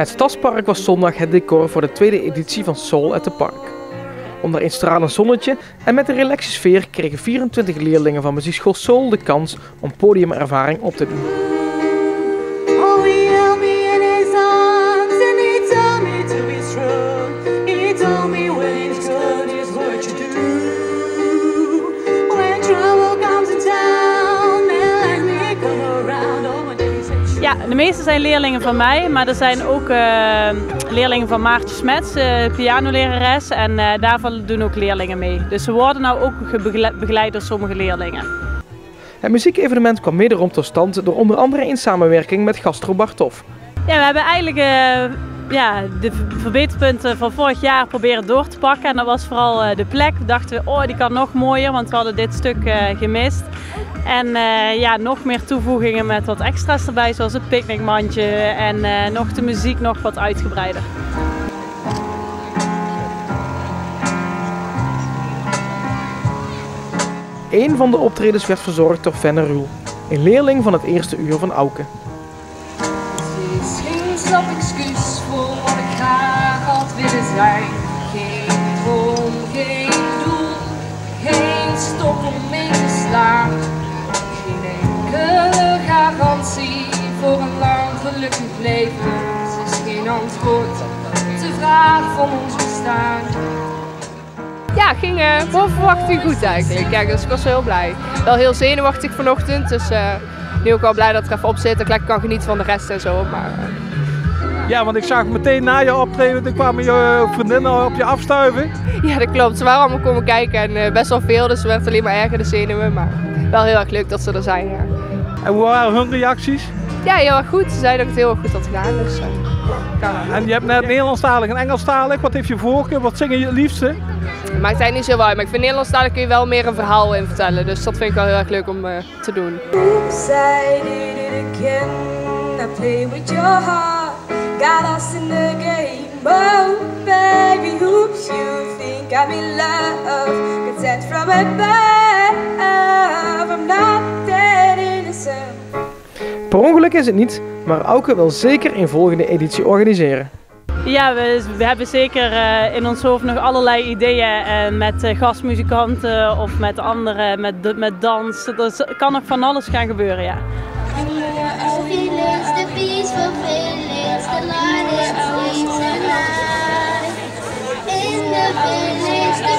Het Stadspark was zondag het decor voor de tweede editie van Soul at the Park. Onder een stralend zonnetje en met een relaxe sfeer kregen 24 leerlingen van muziekschool Soul de kans om podiumervaring op te doen. Ja, de meeste zijn leerlingen van mij, maar er zijn ook leerlingen van Maartje Smets, pianolerares, en daarvan doen ook leerlingen mee. Dus ze worden nou ook begeleid door sommige leerlingen. Het muziekevenement kwam wederom tot stand door onder andere in samenwerking met Gastro Barthof. Ja, we hebben eigenlijk de verbeterpunten van vorig jaar proberen door te pakken. En dat was vooral de plek. We dachten, oh, die kan nog mooier, want we hadden dit stuk gemist. En nog meer toevoegingen met wat extra's erbij, zoals het picknickmandje en nog de muziek nog wat uitgebreider. Een van de optredens werd verzorgd door Fenne Ruhl, een leerling van het eerste uur van Auke. Het is geen slap excuus voor wat ik graag had willen zijn. Geen droom, geen doel, geen stop om mee te slaan. Geen enkele garantie voor een lang gelukkig leven. Het is geen antwoord op de vraag van ons bestaan. Ja, ging boven verwachting goed eigenlijk. Ja, dus ik was heel blij. Wel heel zenuwachtig vanochtend, dus nu ook wel blij dat ik er even op zit. Dat ik lekker kan genieten van de rest en zo. Maar, Ja, want ik zag meteen na je optreden, toen kwamen je vriendinnen op je afstuiven. Ja, dat klopt. Ze waren allemaal komen kijken en best wel veel, dus het werd alleen maar erger de zenuwen. Maar wel heel erg leuk dat ze er zijn, ja. En hoe waren hun reacties? Ja, heel erg goed. Ze zeiden dat ik het heel erg goed had gedaan, dus En je hebt net Nederlandstalig en Engelstalig. Wat heeft je voorkeur? Wat zingen je het liefste? Maakt eigenlijk niet zo uit, maar ik vind Nederlandstalig kun je wel meer een verhaal in vertellen. Dus dat vind ik wel heel erg leuk om te doen. Oops, I did it again. I play with your heart, got us in the game. Oh, baby, oops, you think I'm in love. Get sent from above, I'm not that innocent. Per ongeluk is het niet, maar Auke wil zeker een volgende editie organiseren. Ja, we hebben zeker in ons hoofd nog allerlei ideeën met gastmuzikanten of met anderen, met dans. Er kan nog van alles gaan gebeuren, ja. The peaceful feelings, the light is in the village, the